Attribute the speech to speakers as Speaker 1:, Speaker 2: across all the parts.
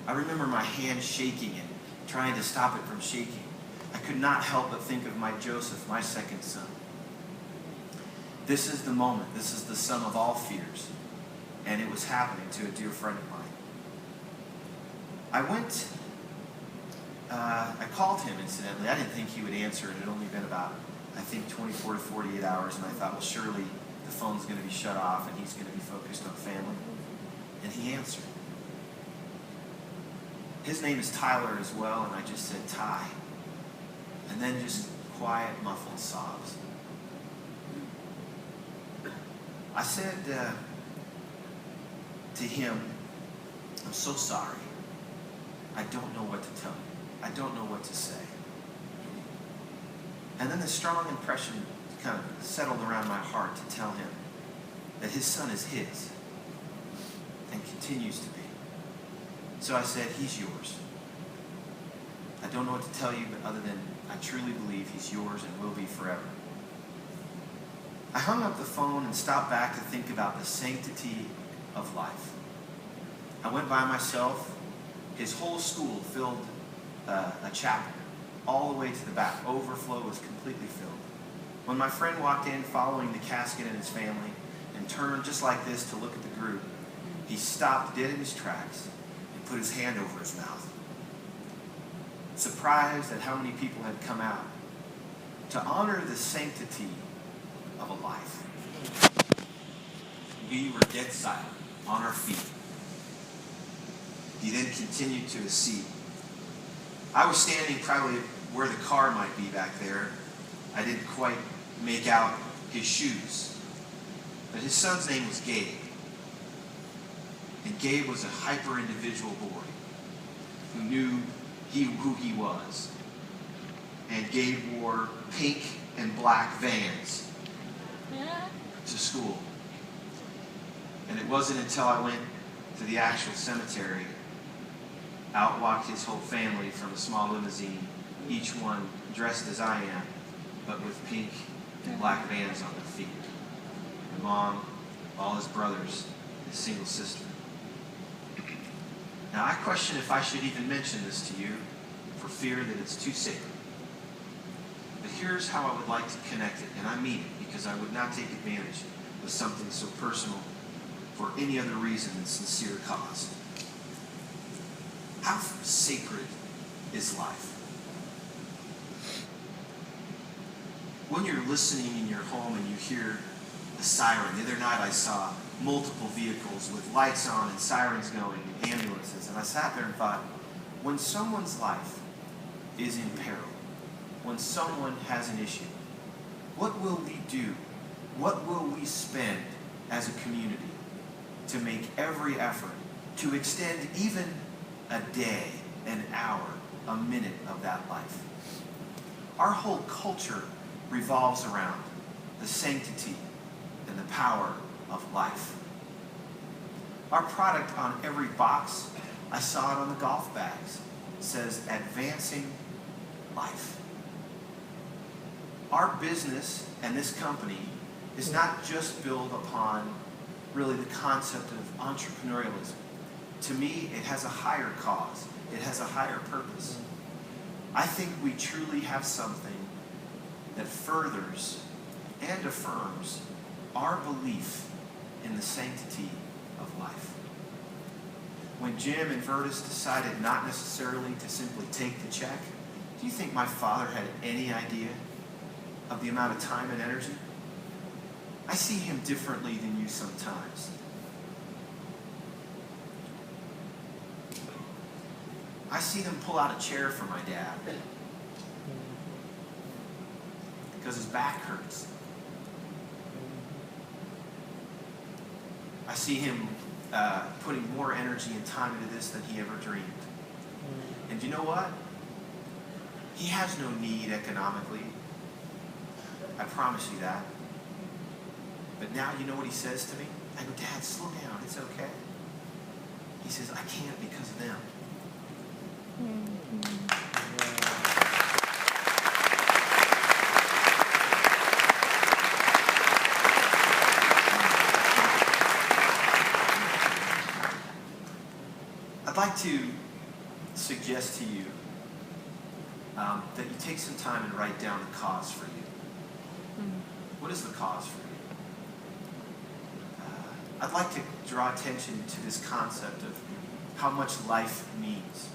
Speaker 1: I remember my hand shaking and trying to stop it from shaking. I could not help but think of my Joseph, my second son. This is the moment. This is the sum of all fears. And it was happening to a dear friend of mine. I called him, incidentally. I didn't think he would answer. It had only been about, I think, 24 to 48 hours. And I thought, well, surely the phone's going to be shut off and he's going to be focused on family. And he answered. His name is Tyler as well, and I just said, Ty. And then just quiet, muffled sobs. I said to him, I'm so sorry. I don't know what to tell you. I don't know what to say. And then the strong impression kind of settled around my heart to tell him that his son is his and continues to be. So I said, he's yours. I don't know what to tell you, but other than I truly believe he's yours and will be forever. I hung up the phone and stopped back to think about the sanctity of life. I went by myself. His whole school filled a chapel all the way to the back. Overflow was completely filled. When my friend walked in following the casket and his family and turned just like this to look at the group, he stopped dead in his tracks and put his hand over his mouth. Surprised at how many people had come out to honor the sanctity of a life. We were dead silent, on our feet. He then continued to his seat. I was standing probably where the car might be back there. I didn't quite make out his shoes. But his son's name was Gabe. And Gabe was a hyper-individual boy who knew who he was. And Gabe wore pink and black Vans to school. And it wasn't until I went to the actual cemetery, out walked his whole family from a small limousine, each one dressed as I am, but with pink and black Vans on their feet. My mom, all his brothers, his single sister. Now I question if I should even mention this to you for fear that it's too sacred. But here's how I would like to connect it, and I mean it because I would not take advantage of something so personal for any other reason than sincere cause. How sacred is life? When you're listening in your home and you hear a siren, the other night I saw multiple vehicles with lights on and sirens going and ambulances, and I sat there and thought, when someone's life is in peril, when someone has an issue, what will we do? What will we spend as a community to make every effort to extend even a day, an hour, a minute of that life? Our whole culture revolves around the sanctity and the power of life. Our product on every box, I saw it on the golf bags, says advancing life. Our business and this company is not just built upon really the concept of entrepreneurialism. To me, it has a higher cause. It has a higher purpose. I think we truly have something that furthers and affirms our belief in the sanctity of life. When Jim and Vertus decided not necessarily to simply take the check, do you think my father had any idea of the amount of time and energy? I see him differently than you sometimes. I see them pull out a chair for my dad because his back hurts. I see him putting more energy and time into this than he ever dreamed. And you know what? He has no need economically. I promise you that. But now you know what he says to me? I go, Dad, slow down. It's okay. He says, I can't because of them. I'd like to suggest to you that you take some time and write down the cause for you. What is the cause for you? I'd like to draw attention to this concept of how much life means.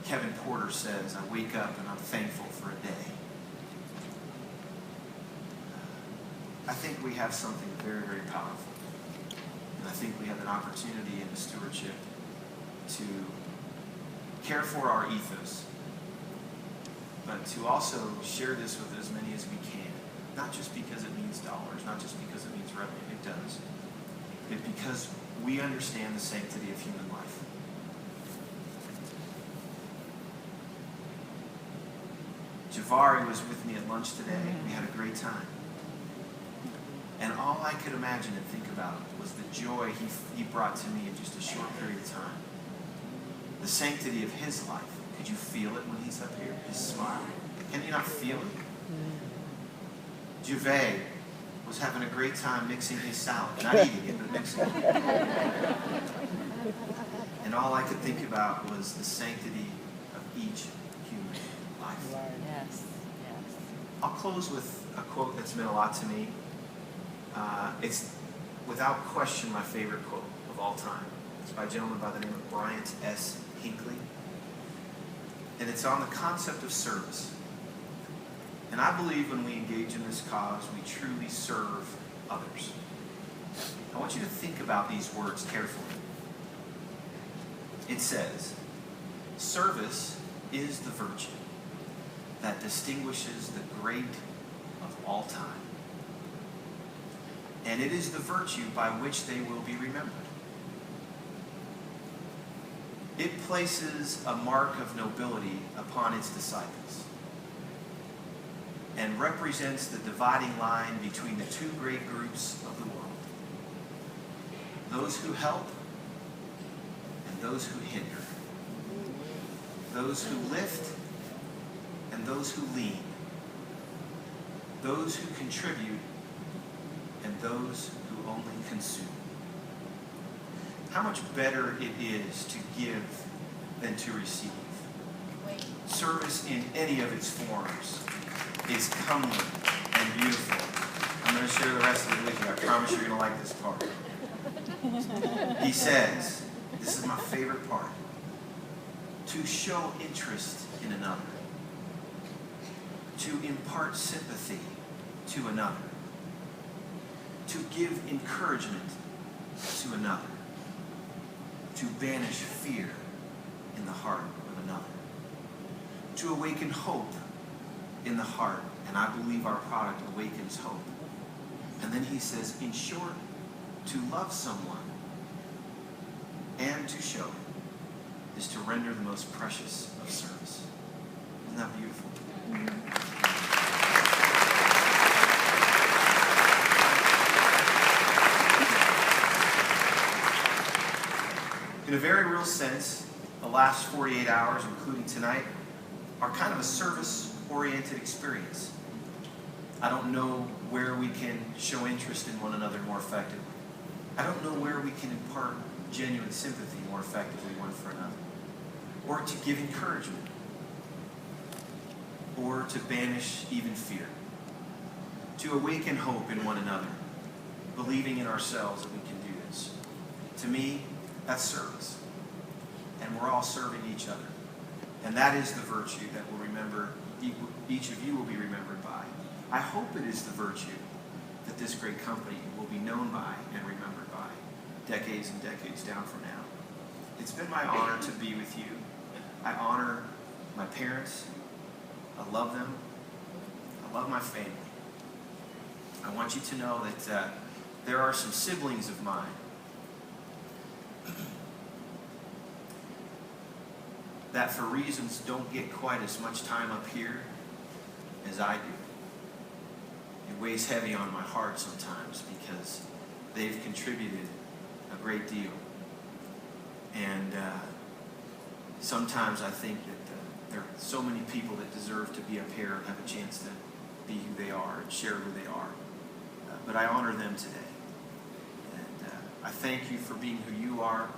Speaker 1: Kevin Porter says, I wake up and I'm thankful for a day. I think we have something very, very powerful. And I think we have an opportunity in the stewardship to care for our ethos, but to also share this with as many as we can. Not just because it means dollars, not just because it means revenue, it does, but because we understand the sanctity of human life. Javari was with me at lunch today. We had a great time. And all I could imagine and think about was the joy he brought to me in just a short period of time. The sanctity of his life. Could you feel it when he's up here? His smile. Can you not feel it? Juve was having a great time mixing his salad. Not eating it, but mixing it. And all I could think about was the sanctity of each human life.
Speaker 2: Yes, yes.
Speaker 1: I'll close with a quote that's meant a lot to me. It's without question my favorite quote of all time. It's by a gentleman by the name of Bryant S. Hinckley. And it's on the concept of service. And I believe when we engage in this cause, we truly serve others. I want you to think about these words carefully. It says, service is the virtue that distinguishes the great of all time. And it is the virtue by which they will be remembered. It places a mark of nobility upon its disciples and represents the dividing line between the two great groups of the world. Those who help and those who hinder. Those who lift and those who lean. Those who contribute and those who only consume. How much better it is to give than to receive. Service in any of its forms is comely and beautiful. I'm going to share the rest of it with you. I promise you're going to like this part. He says, this is my favorite part, to show interest in another, to impart sympathy to another, to give encouragement to another, to banish fear in the heart of another, to awaken hope in the heart. And I believe our product awakens hope. And then he says, in short, to love someone and to show it is to render the most precious of service. Isn't that beautiful? In a very real sense, the last 48 hours, including tonight, are kind of a service-oriented experience. I don't know where we can show interest in one another more effectively. I don't know where we can impart genuine sympathy more effectively one for another, or to give encouragement, or to banish even fear, to awaken hope in one another, believing in ourselves that we can do this. To me, that's service. And we're all serving each other. And that is the virtue that we'll remember, each of you will be remembered by. I hope it is the virtue that this great company will be known by and remembered by decades and decades down from now. It's been my honor to be with you. I honor my parents. I love them. I love my family. I want you to know that there are some siblings of mine that for reasons don't get quite as much time up here as I do. It weighs heavy on my heart sometimes because they've contributed a great deal. And sometimes I think that there are so many people that deserve to be up here and have a chance to be who they are and share who they are. But I honor them today. And I thank you for being who you are.